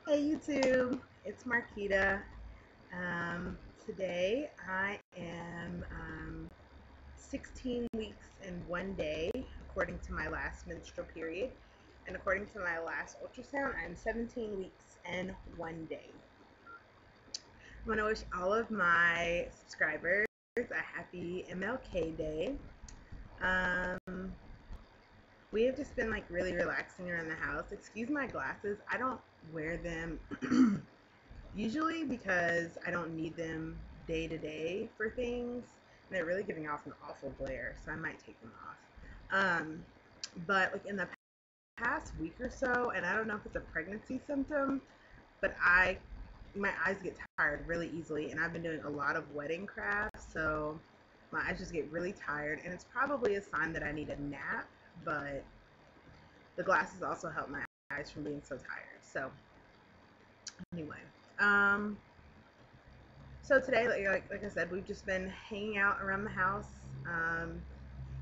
Hey YouTube, it's Marquita. Today I am 16 weeks and 1 day according to my last menstrual period, and according to my last ultrasound, I'm 17 weeks and 1 day. I want to wish all of my subscribers a happy MLK Day. We have just been like really relaxing around the house. Excuse my glasses, I don't wear them usually because I don't need them day to day for things. And they're really giving off an awful glare, so I might take them off. But like in the past week or so, and I don't know if it's a pregnancy symptom, but my eyes get tired really easily, and I've been doing a lot of wedding crafts, so my eyes just get really tired, and it's probably a sign that I need a nap, but the glasses also help my eyes from being so tired. So anyway, so today, like I said, we've just been hanging out around the house.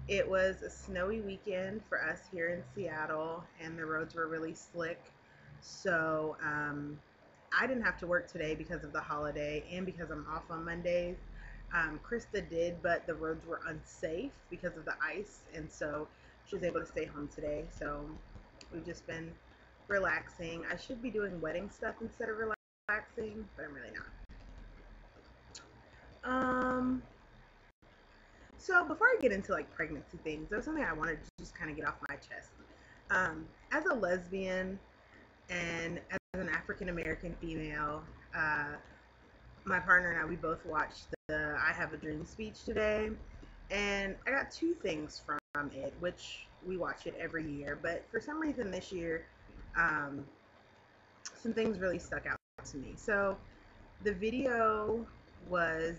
It was a snowy weekend for us here in Seattle, and the roads were really slick. So I didn't have to work today because of the holiday and because I'm off on Mondays. Krista did, but the roads were unsafe because of the ice, and so she was able to stay home today. So we've just been relaxing. I should be doing wedding stuff instead of relaxing, but I'm really not. So before I get into like pregnancy things, there's something I wanted to just kind of get off my chest. As a lesbian and as an African American female, my partner and I, we both watched the I Have a Dream speech today, and I got two things from it, which we watch it every year, but for some reason this year, some things really stuck out to me. So the video was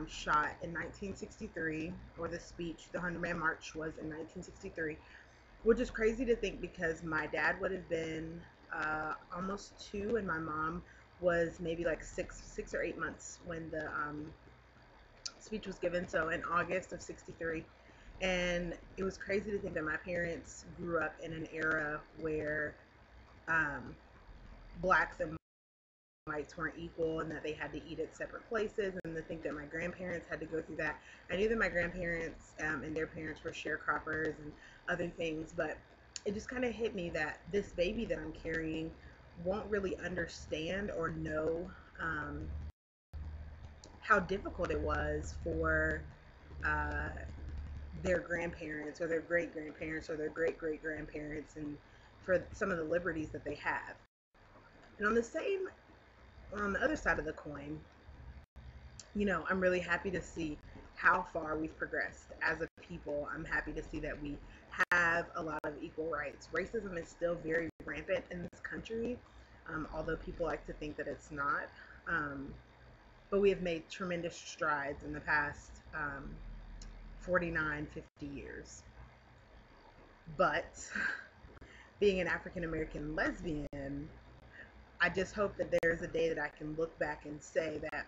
shot in 1963, or the speech, the 100-Man March, was in 1963, which is crazy to think because my dad would have been almost 2, and my mom was maybe like six or 8 months when the speech was given. So in August of '63, and it was crazy to think that my parents grew up in an era where blacks and whites weren't equal and that they had to eat at separate places, and to think that my grandparents had to go through that. I knew that my grandparents and their parents were sharecroppers and other things, but it just kind of hit me that this baby that I'm carrying won't really understand or know how difficult it was for their grandparents or their great grandparents or their great great grandparents, and for some of the liberties that they have. And on the other side of the coin, I'm really happy to see how far we've progressed as a people. I'm happy to see that we have a lot of equal rights. Racism is still very rampant in this country, although people like to think that it's not. But we have made tremendous strides in the past 49, 50 years. But being an African American lesbian, I just hope that there's a day that I can look back and say that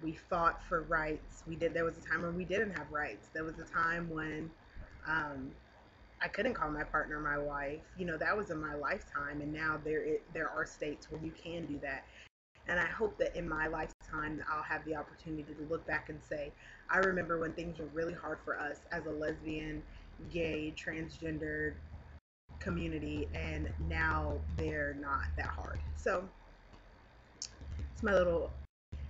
we fought for rights. There was a time when we didn't have rights. There was a time when I couldn't call my partner my wife. That was in my lifetime, and now there are states where you can do that. And I hope that in my lifetime I'll have the opportunity to look back and say, I remember when things were really hard for us as a lesbian, gay, transgendered community, and now they're not that hard. So it's my little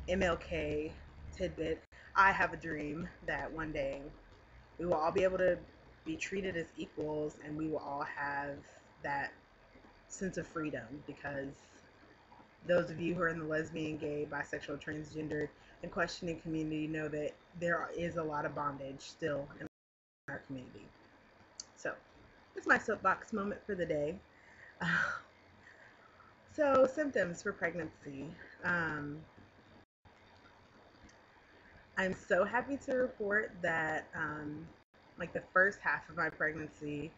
MLK tidbit. I have a dream that one day we will all be able to be treated as equals, and we will all have that sense of freedom, because those of you who are in the lesbian, gay, bisexual, transgendered, and questioning community know that there is a lot of bondage still in our community. So that's my soapbox moment for the day. So symptoms for pregnancy. I'm so happy to report that like the first half of my pregnancy,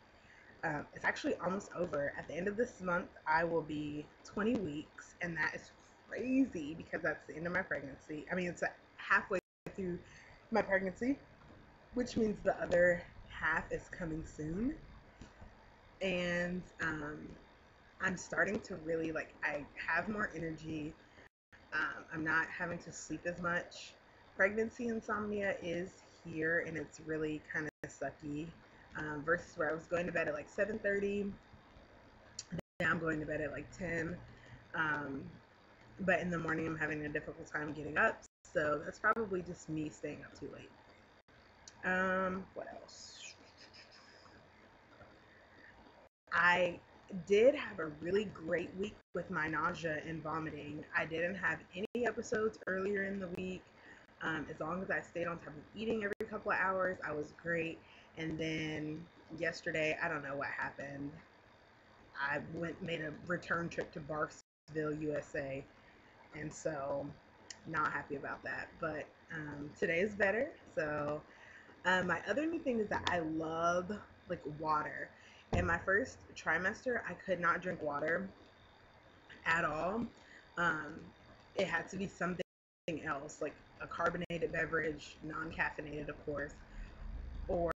it's actually almost over. At the end of this month, I will be 20 weeks, and that is crazy because that's the end of my pregnancy. I mean, it's halfway through my pregnancy, which means the other half is coming soon. And I'm starting to really like, I have more energy. I'm not having to sleep as much. Pregnancy insomnia is here, and it's really kind of sucky. Versus where I was going to bed at like 7:30, now I'm going to bed at like 10. Um, but in the morning, I'm having a difficult time getting up. So that's probably just me staying up too late. What else? I did have a really great week with my nausea and vomiting. I didn't have any episodes earlier in the week. As long as I stayed on top of eating every couple of hours, I was great. And then yesterday, I don't know what happened. I made a return trip to Barksville, USA, and so not happy about that. But today is better. So my other new thing is that I love like water. In my first trimester, I could not drink water at all. Um, it had to be something else, like a carbonated beverage, non-caffeinated, of course, or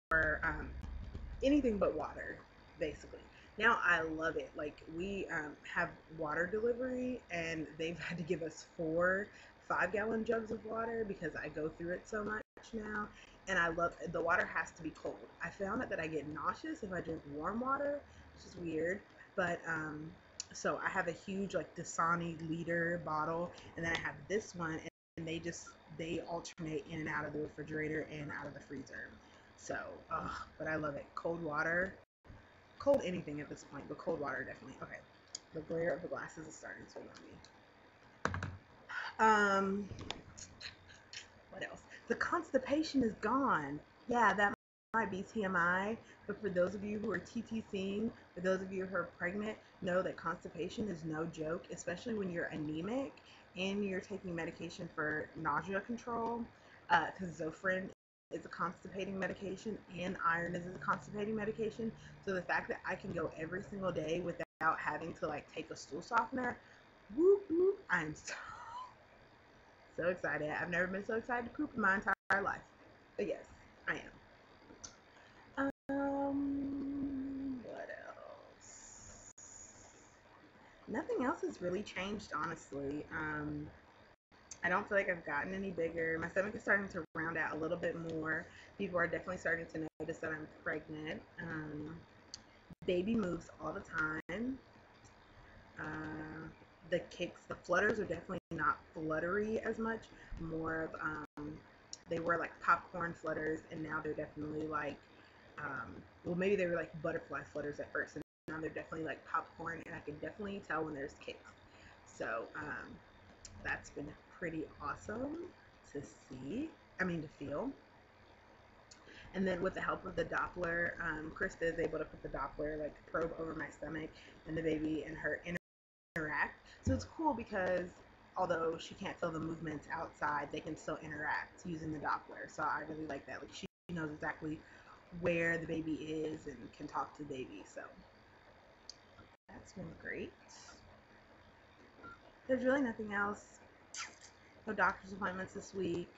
anything but water, basically. Now I love it. Like we have water delivery, and they've had to give us 4 5-gallon jugs of water because I go through it so much now. And I love the water has to be cold. I found out that I get nauseous if I drink warm water, which is weird. But so I have a huge like Dasani liter bottle, and then I have this one, and they alternate in and out of the refrigerator and out of the freezer. So, but I love it. Cold water, cold anything at this point, but cold water definitely. Okay, the glare of the glasses is starting to annoy me. What else? The constipation is gone. Yeah, that might be TMI, but for those of you who are TTCing, for those of you who are pregnant, know that constipation is no joke, especially when you're anemic and you're taking medication for nausea control, because Zofran is a constipating medication and iron is a constipating medication. So the fact that I can go every single day without having to like take a stool softener, whoop whoop, I'm so excited. I've never been so excited to poop in my entire life. But yes, I am. What else? Nothing else has really changed, honestly. I don't feel like I've gotten any bigger. My stomach is starting to round out a little bit more. People are definitely starting to notice that I'm pregnant. Baby moves all the time. The kicks, the flutters are definitely not fluttery as much. More of they were like popcorn flutters, and now they're definitely like well, maybe they were like butterfly flutters at first, and now they're definitely like popcorn, and I can definitely tell when there's kicks. So that's been pretty awesome to see. I mean, to feel. And then with the help of the Doppler, Krista is able to put the Doppler like probe over my stomach, and the baby and her interact. So it's cool because although she can't feel the movements outside, they can still interact using the Doppler. So I really like that. Like she knows exactly where the baby is and can talk to the baby. So that's been great. There's really nothing else. No doctor's appointments this week.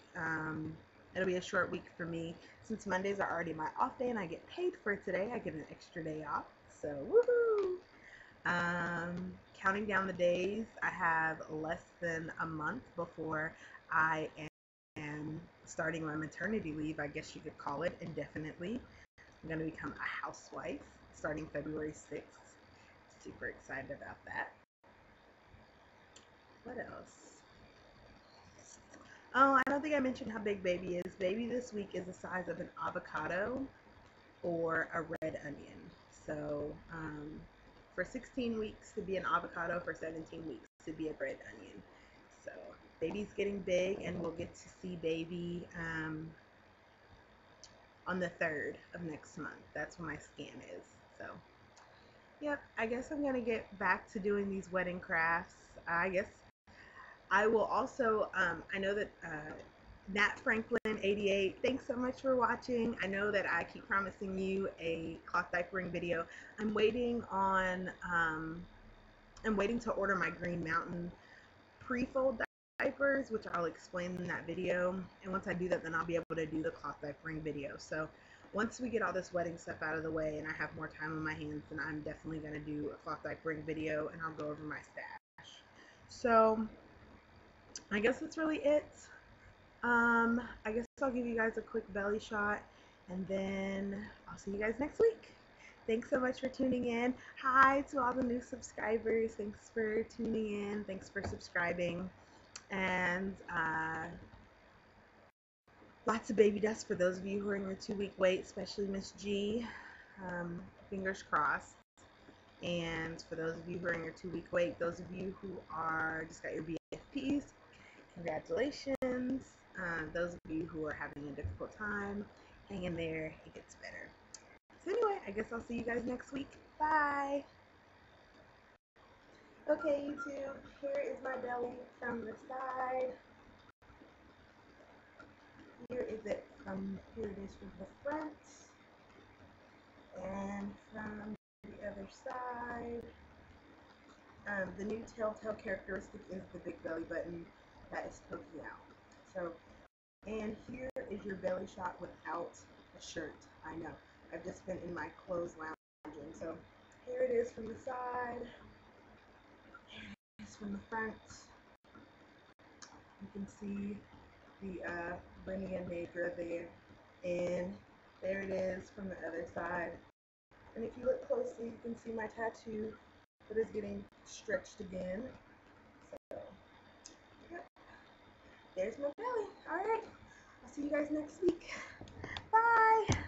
It'll be a short week for me since Mondays are already my off day and I get paid for today. I get an extra day off. So woohoo! Counting down the days, I have less than a month before I am starting my maternity leave, I guess you could call it, indefinitely. I'm going to become a housewife starting February 6th. Super excited about that. What else? Oh, I don't think I mentioned how big baby is. Baby this week is the size of an avocado or a red onion. So for 16 weeks to be an avocado, for 17 weeks to be a red onion. So baby's getting big, and we'll get to see baby on the 3rd of next month. That's when my scan is. So yep, I guess I'm gonna get back to doing these wedding crafts. I guess I will also, I know that Nat Franklin 88, thanks so much for watching. I know that I keep promising you a cloth diapering video. I'm waiting to order my Green Mountain pre-fold diapers, which I'll explain in that video. And once I do that, then I'll be able to do the cloth diapering video. So once we get all this wedding stuff out of the way and I have more time on my hands, then I'm definitely going to do a cloth like ring video, and I'll go over my stash. So I guess that's really it. I guess I'll give you guys a quick belly shot, and then I'll see you guys next week. Thanks so much for tuning in. Hi to all the new subscribers. Thanks for tuning in. Thanks for subscribing. And lots of baby dust for those of you who are in your 2-week wait, especially Miss G. Fingers crossed. And for those of you who are in your 2-week wait, those of you who are just got your BFPs, congratulations. Those of you who are having a difficult time, hang in there, it gets better. So anyway, I guess I'll see you guys next week. Bye. Okay, YouTube, here is my belly from the side. Here it is from the front. And from the other side. The new telltale characteristic is the big belly button that is poking out. So, and here is your belly shot without a shirt. I know, I've just been in my clothes lounging. So here it is from the side. Here it is from the front. You can see the Brinia Negra there, and there it is from the other side. And if you look closely, you can see my tattoo that is getting stretched again. So, yep. There's my belly. Alright, I'll see you guys next week. Bye!